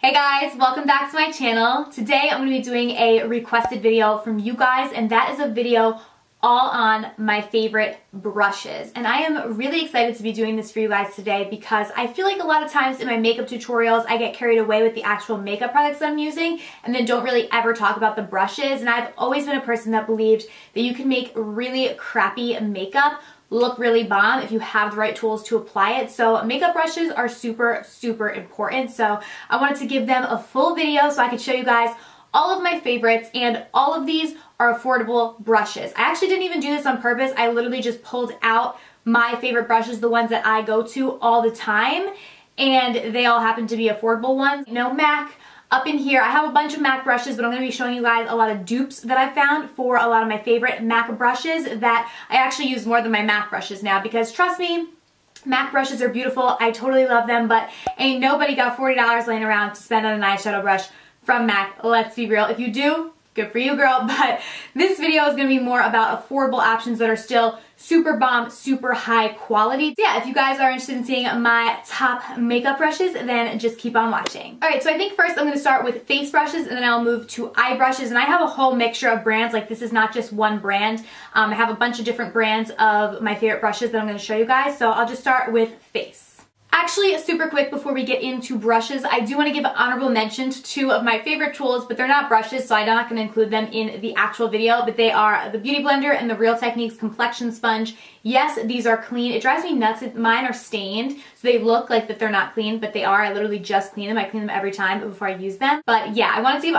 Hey guys, welcome back to my channel. Today I'm going to be doing a requested video from you guys, and that is a video all on my favorite brushes. And I am really excited to be doing this for you guys today because I feel like a lot of times in my makeup tutorials I get carried away with the actual makeup products that I'm using and then don't really ever talk about the brushes. And I've always been a person that believed that you can make really crappy makeup look really bomb if you have the right tools to apply it. So makeup brushes are super important. So I wanted to give them a full video so I could show you guys all of my favorites, and all of these are affordable brushes. I actually didn't even do this on purpose. I literally just pulled out my favorite brushes, the ones that I go to all the time, and they all happen to be affordable ones. You know, MAC. Up in here, I have a bunch of MAC brushes, but I'm going to be showing you guys a lot of dupes that I found for a lot of my favorite MAC brushes that I actually use more than my MAC brushes now, because trust me, MAC brushes are beautiful. I totally love them, but ain't nobody got $40 laying around to spend on an eyeshadow brush from MAC. Let's be real. If you do, good for you, girl. But this video is going to be more about affordable options that are still super bomb, super high quality. So yeah, if you guys are interested in seeing my top makeup brushes, then just keep on watching. Alright, so I think first I'm going to start with face brushes, and then I'll move to eye brushes. And I have a whole mixture of brands. Like, this is not just one brand. I have a bunch of different brands of my favorite brushes that I'm going to show you guys. So I'll just start with face. Actually, super quick before we get into brushes, I do want to give an honorable mention to two of my favorite tools, but they're not brushes, so I'm not going to include them in the actual video, but they are the Beauty Blender and the Real Techniques Complexion Sponge. Yes, these are clean. It drives me nuts. Mine are stained, so they look like that they're not clean, but they are. I literally just clean them. I clean them every time before I use them. But yeah, I wanted to give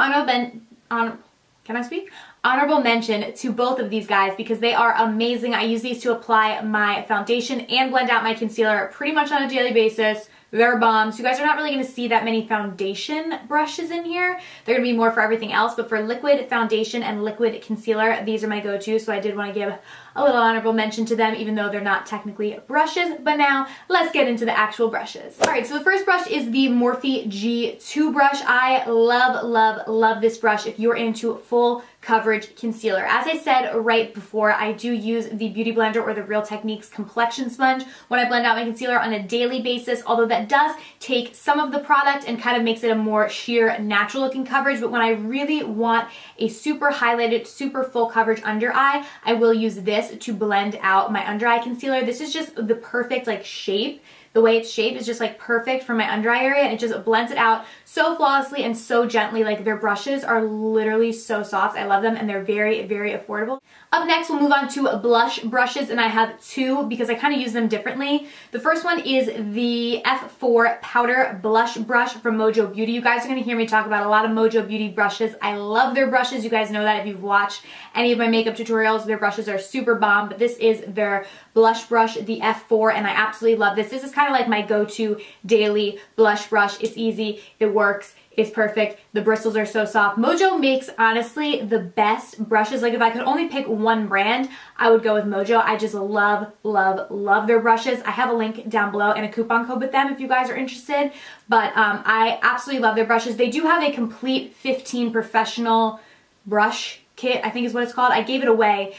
honorable mention to both of these guys because they are amazing. I use these to apply my foundation and blend out my concealer pretty much on a daily basis. They're bomb. So you guys are not really going to see that many foundation brushes in here. They're going to be more for everything else, but for liquid foundation and liquid concealer, these are my go-to. So I did want to give a little honorable mention to them, even though they're not technically brushes. But now let's get into the actual brushes. All right, so the first brush is the Morphe G2 brush. I love this brush if you're into full coverage concealer. As I said right before, I do use the Beauty Blender or the Real Techniques Complexion Sponge when I blend out my concealer on a daily basis, although that does take some of the product and kind of makes it a more sheer, natural looking coverage. But when I really want a super highlighted, super full coverage under eye, I will use this to blend out my under eye concealer. This is just the perfect like shape. The way it's shaped is just like perfect for my under eye area, and it just blends it out so flawlessly and so gently. Like, their brushes are literally so soft. I love them, and they're very affordable. Up next, we'll move on to blush brushes, and I have two because I kind of use them differently. The first one is the F4 Powder Blush Brush from Mojo Beauty. You guys are going to hear me talk about a lot of Mojo Beauty brushes. I love their brushes. You guys know that if you've watched any of my makeup tutorials. Their brushes are super bomb, but this is their blush brush, the F4, and I absolutely love this. This is kind of like my go-to daily blush brush. It's easy, it works, it's perfect. The bristles are so soft. Mojo makes, honestly, the best brushes. Like, if I could only pick one brand, I would go with Mojo. I just love their brushes. I have a link down below and a coupon code with them if you guys are interested. But I absolutely love their brushes. They do have a complete 15 professional brush kit, I think is what it's called. I gave it away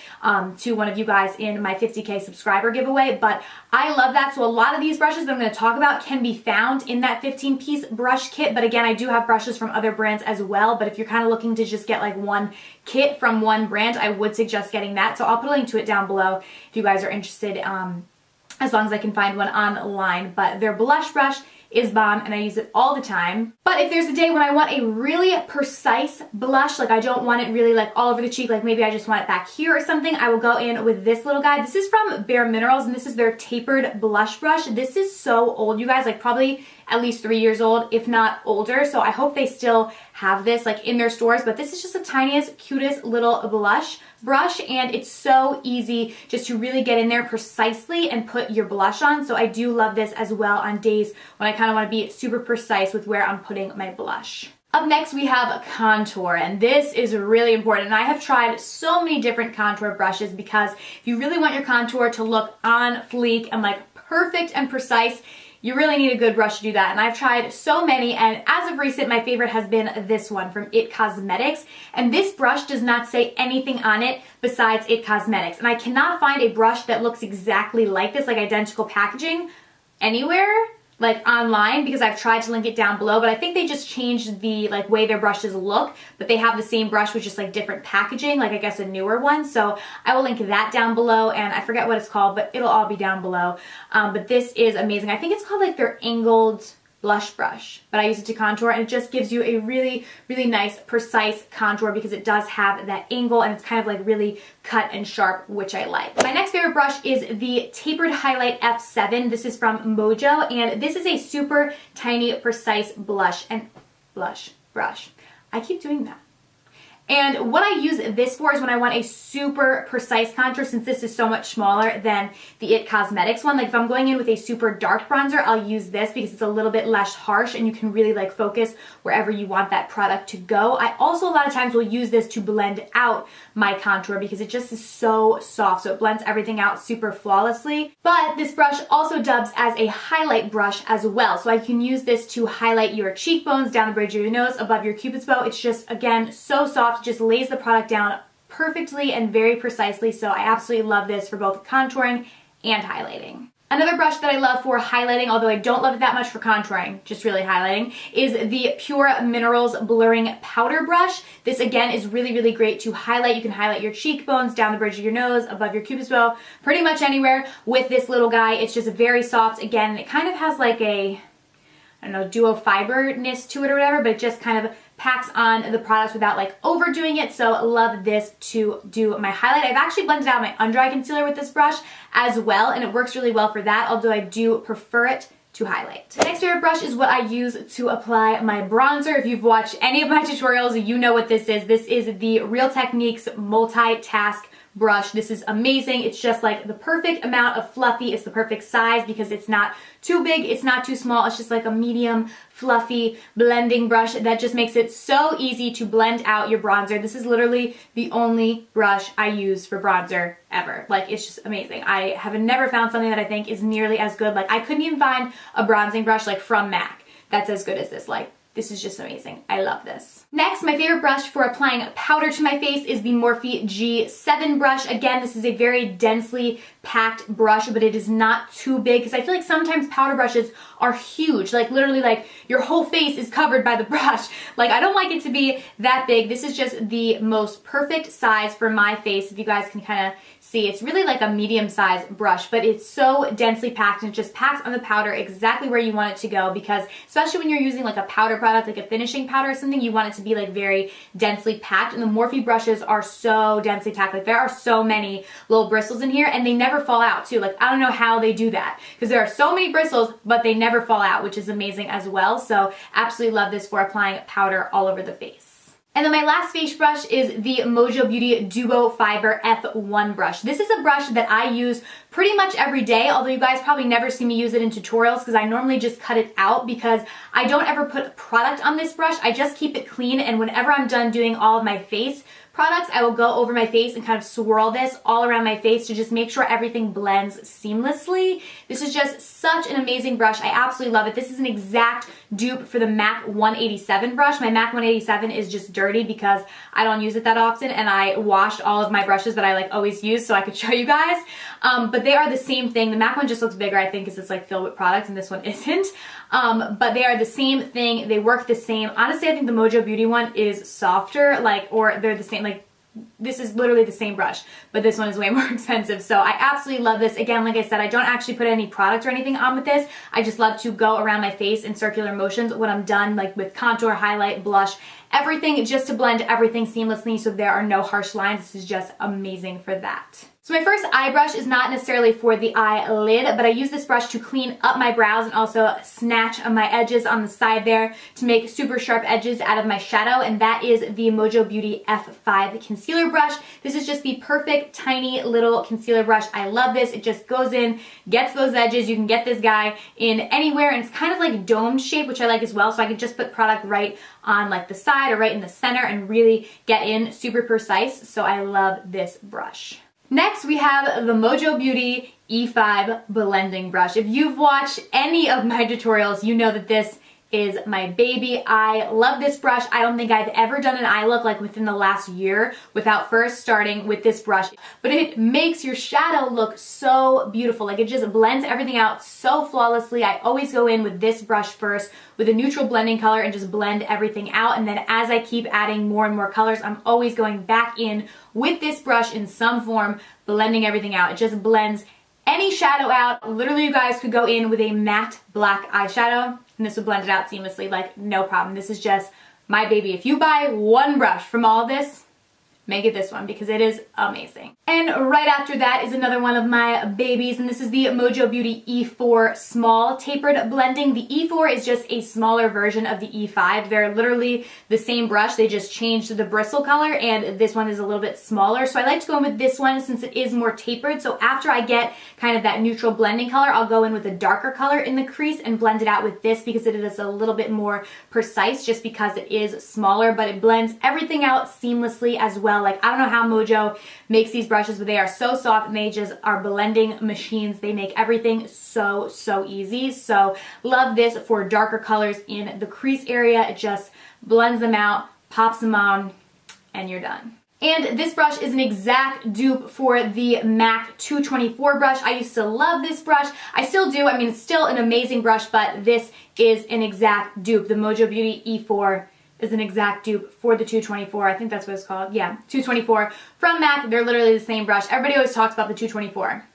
to one of you guys in my 50K subscriber giveaway, but I love that. So a lot of these brushes that I'm going to talk about can be found in that 15-piece brush kit, but again, I do have brushes from other brands as well. But if you're kind of looking to just get like one kit from one brand, I would suggest getting that. So I'll put a link to it down below if you guys are interested, as long as I can find one online. But their blush brush is bomb, and I use it all the time. But if there's a day when I want a really precise blush, like I don't want it really like all over the cheek, like maybe I just want it back here or something, I will go in with this little guy. This is from Bare Minerals, and this is their tapered blush brush. This is so old, you guys, like probably at least 3 years old, if not older. So I hope they still have this like in their stores, but this is just the tiniest, cutest little blush brush, and it's so easy just to really get in there precisely and put your blush on. So I do love this as well on days when I kind of want to be super precise with where I'm putting my blush. Up next, we have contour, and this is really important. And I have tried so many different contour brushes because if you really want your contour to look on fleek and like perfect and precise, you really need a good brush to do that. And I've tried so many, and as of recent, my favorite has been this one from It Cosmetics. And this brush does not say anything on it besides It Cosmetics. And I cannot find a brush that looks exactly like this, like identical packaging, anywhere. like online because I've tried to link it down below, but I think they just changed the like way their brushes look, but they have the same brush with just like different packaging, like I guess a newer one. So I will link that down below, and I forget what it's called, but it'll all be down below. But this is amazing. I think it's called like their angled blush brush, but I use it to contour, and it just gives you a really, really nice, precise contour because it does have that angle, and it's kind of like really cut and sharp, which I like. My next favorite brush is the Tapered Highlight F7. This is from Mojo, and this is a super tiny, precise blush brush. I keep doing that. And what I use this for is when I want a super precise contour, since this is so much smaller than the IT Cosmetics one. Like if I'm going in with a super dark bronzer, I'll use this because it's a little bit less harsh and you can really like focus wherever you want that product to go. I also a lot of times will use this to blend out my contour because it just is so soft, so it blends everything out super flawlessly. But this brush also dubs as a highlight brush as well. So I can use this to highlight your cheekbones, down the bridge of your nose, above your cupid's bow. It's just, again, so soft. Just lays the product down perfectly and very precisely, so I absolutely love this for both contouring and highlighting. Another brush that I love for highlighting, although I don't love it that much for contouring, just really highlighting, is the Pure Minerals Blurring Powder Brush. This again is really, really great to highlight. You can highlight your cheekbones, down the bridge of your nose, above your cupid's bow, pretty much anywhere with this little guy. It's just very soft. Again, it kind of has like a, I don't know, duo fiberness to it or whatever, but it just kind of packs on the products without like overdoing it. So love this to do my highlight. I've actually blended out my under eye concealer with this brush as well, and it works really well for that, although I do prefer it to highlight. The next favorite brush is what I use to apply my bronzer. If you've watched any of my tutorials, you know what this is. This is the Real Techniques Multitask brush. This is amazing. It's just like the perfect amount of fluffy. It's the perfect size because it's not too big, it's not too small. It's just like a medium fluffy blending brush that just makes it so easy to blend out your bronzer. This is literally the only brush I use for bronzer ever. Like, it's just amazing. I have never found something that I think is nearly as good. Like, I couldn't even find a bronzing brush like from MAC that's as good as this. Like, this is just amazing. I love this. Next, my favorite brush for applying powder to my face is the Morphe G7 brush. Again, this is a very densely packed brush, but it is not too big because I feel like sometimes powder brushes are huge. Like literally like your whole face is covered by the brush. Like I don't like it to be that big. This is just the most perfect size for my face. If you guys can kind of see, it's really like a medium-sized brush, but it's so densely packed and it just packs on the powder exactly where you want it to go, because especially when you're using like a powder product, like a finishing powder or something, you want it to be like very densely packed, and the Morphe brushes are so densely packed. Like there are so many little bristles in here and they never fall out too. Like I don't know how they do that because there are so many bristles, but they never fall out, which is amazing as well. So absolutely love this for applying powder all over the face. And then my last face brush is the Mojo Beauty Duo Fiber F1 brush. This is a brush that I use pretty much every day, although you guys probably never see me use it in tutorials because I normally just cut it out because I don't ever put product on this brush. I just keep it clean, and whenever I'm done doing all of my face products, I will go over my face and kind of swirl this all around my face to just make sure everything blends seamlessly. This is just such an amazing brush. I absolutely love it. This is an exact dupe for the MAC 187 brush. My MAC 187 is just dirty because I don't use it that often, and I washed all of my brushes that I like always use so I could show you guys. But they are the same thing. The MAC one just looks bigger, I think, because it's like filled with products, and this one isn't. But they are the same thing. They work the same. Honestly, I think the Mojo Beauty one is softer, like, or they're the same. Like, this is literally the same brush, but this one is way more expensive. So I absolutely love this. Again, like I said, I don't actually put any product or anything on with this. I just love to go around my face in circular motions when I'm done, like with contour, highlight, blush, everything, just to blend everything seamlessly so there are no harsh lines. This is just amazing for that. So my first eye brush is not necessarily for the eyelid, but I use this brush to clean up my brows and also snatch my edges on the side there to make super sharp edges out of my shadow, and that is the Mojo Beauty F5 concealer brush. This is just the perfect tiny little concealer brush. I love this. It just goes in, gets those edges. You can get this guy in anywhere, and it's kind of like domed shape, which I like as well, so I can just put product right on like the side or right in the center and really get in super precise. So I love this brush. Next, we have the Mojo Beauty E5 blending brush. If you've watched any of my tutorials, you know that this is my baby. I love this brush. I don't think I've ever done an eye look like within the last year without first starting with this brush. But it makes your shadow look so beautiful. Like it just blends everything out so flawlessly. I always go in with this brush first with a neutral blending color and just blend everything out. And then as I keep adding more and more colors, I'm always going back in with this brush in some form, blending everything out. It just blends any shadow out. Literally, you guys could go in with a matte black eyeshadow and this would blend it out seamlessly, like no problem. This is just my baby. If you buy one brush from all of this, make it this one because it is amazing. And right after that is another one of my babies, and this is the Mojo Beauty E4 Small Tapered Blending. The E4 is just a smaller version of the E5. They're literally the same brush, they just changed the bristle color, and this one is a little bit smaller. So I like to go in with this one since it is more tapered. So after I get kind of that neutral blending color, I'll go in with a darker color in the crease and blend it out with this because it is a little bit more precise just because it is smaller, but it blends everything out seamlessly as well. Like I don't know how Mojo makes these brushes, but they are so soft and they just are blending machines. They make everything so easy. So love this for darker colors in the crease area. It just blends them out, pops them on, and you're done. And this brush is an exact dupe for the MAC 224 brush. I used to love this brush. I still do. I mean, it's still an amazing brush, but this is an exact dupe. The Mojo Beauty E4 is an exact dupe for the 224. I think that's what it's called. Yeah, 224 from MAC. They're literally the same brush. Everybody always talks about the 224.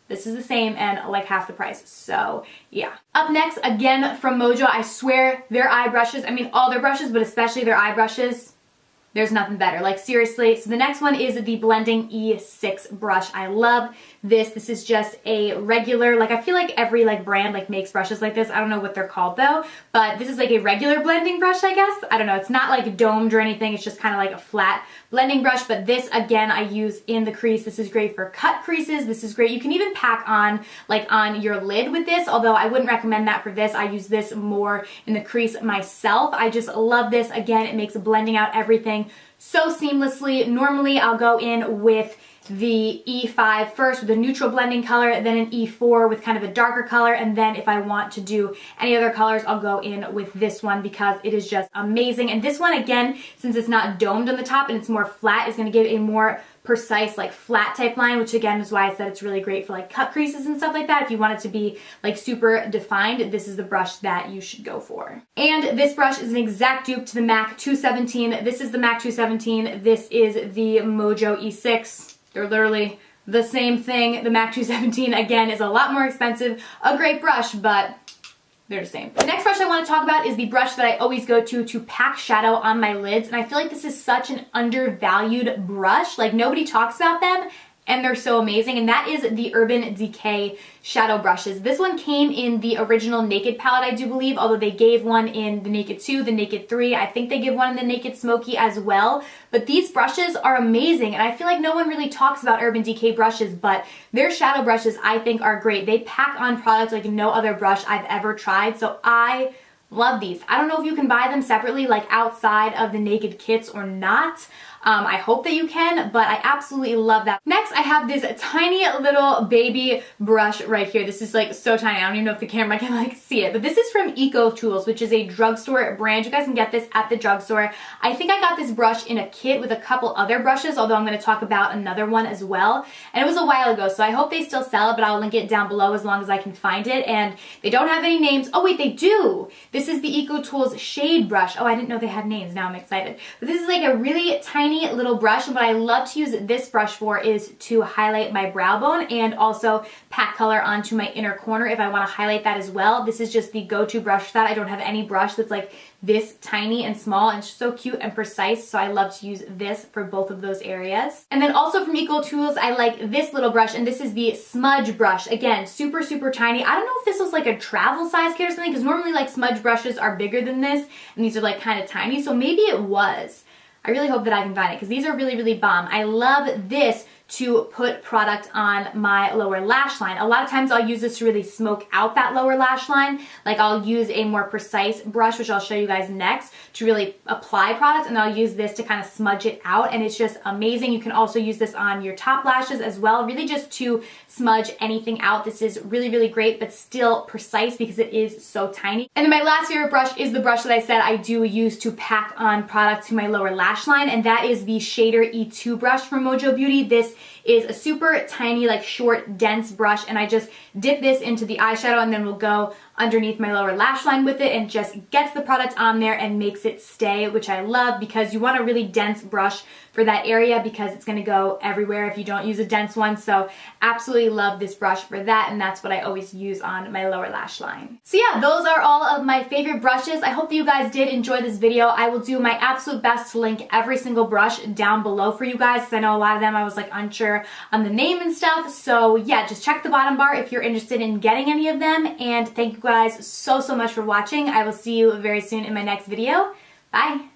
This is the same and like half the price. So yeah. Up next, again from Mojo, I swear their eye brushes, I mean all their brushes, but especially their eye brushes, there's nothing better. Like seriously. So the next one is the Blending E6 brush. I love this. This is just a regular, like I feel like every like brand like makes brushes like this. I don't know what they're called though, but this is like a regular blending brush, I guess. I don't know. It's not like domed or anything. It's just kind of like a flat blending brush, but this again I use in the crease. This is great for cut creases. This is great. You can even pack on like on your lid with this, although I wouldn't recommend that for this. I use this more in the crease myself. I just love this. Again, it makes blending out everything so seamlessly. Normally I'll go in with the E5 first with a neutral blending color, then an E4 with kind of a darker color, and then if I want to do any other colors, I'll go in with this one because it is just amazing. And this one, again, since it's not domed on the top and it's more flat, is going to give a more precise like flat type line, which again is why I said it's really great for like cut creases and stuff like that. If you want it to be like super defined, this is the brush that you should go for. And this brush is an exact dupe to the MAC 217. This is the MAC 217. This is the Mojo E6. They're literally the same thing. The MAC 217 again is a lot more expensive, a great brush, but they're the same. The next brush I want to talk about is the brush that I always go to pack shadow on my lids, and I feel like this is such an undervalued brush. Like nobody talks about them and they're so amazing, and that is the Urban Decay shadow brushes. This one came in the original Naked palette, I do believe, although they gave one in the Naked 2, the Naked 3. I think they give one in the Naked Smoky as well. But these brushes are amazing, and I feel like no one really talks about Urban Decay brushes, but their shadow brushes I think are great. They pack on product like no other brush I've ever tried, so I love these. I don't know if you can buy them separately like outside of the Naked kits or not. I hope that you can, but I absolutely love that. Next, I have this tiny little baby brush right here. This is like so tiny. I don't even know if the camera can like see it, but this is from Eco Tools, which is a drugstore brand. You guys can get this at the drugstore. I think I got this brush in a kit with a couple other brushes, although I'm going to talk about another one as well. And it was a while ago, so I hope they still sell it, but I'll link it down below as long as I can find it. And they don't have any names. Oh wait, they do. This is the Eco Tools Shade Brush. Oh, I didn't know they had names. Now I'm excited. But this is like a really tiny little brush, and what I love to use this brush for is to highlight my brow bone and also pack color onto my inner corner if I want to highlight that as well. This is just the go-to brush for that. I don't have any brush that's like this tiny and small and so cute and precise, so I love to use this for both of those areas. And then also from Eco Tools, I like this little brush, and this is the smudge brush. Again, super tiny. I don't know if this was like a travel size kit or something, because normally like smudge brushes are bigger than this and these are like kind of tiny, so maybe it was. I really hope that I can find it because these are really bomb. I love this to put product on my lower lash line. A lot of times I'll use this to really smoke out that lower lash line. Like I'll use a more precise brush, which I'll show you guys next, to really apply product, and I'll use this to kind of smudge it out, and it's just amazing. You can also use this on your top lashes as well, really just to smudge anything out. This is really, really great, but still precise because it is so tiny. And then my last favorite brush is the brush that I said I do use to pack on product to my lower lash line, and that is the Shader E2 brush from Mojo Beauty. This is a super tiny, like short, dense brush, and I just dip this into the eyeshadow and then we'll go underneath my lower lash line with it, and just gets the product on there and makes it stay, which I love because you want a really dense brush for that area because it's going to go everywhere if you don't use a dense one. So absolutely love this brush for that, and that's what I always use on my lower lash line. So yeah, those are all of my favorite brushes. I hope that you guys did enjoy this video. I will do my absolute best to link every single brush down below for you guys, because I know a lot of them I was like unsure on the name and stuff. So yeah, just check the bottom bar if you're interested in getting any of them, and thank you guys so much for watching. I will see you very soon in my next video. Bye!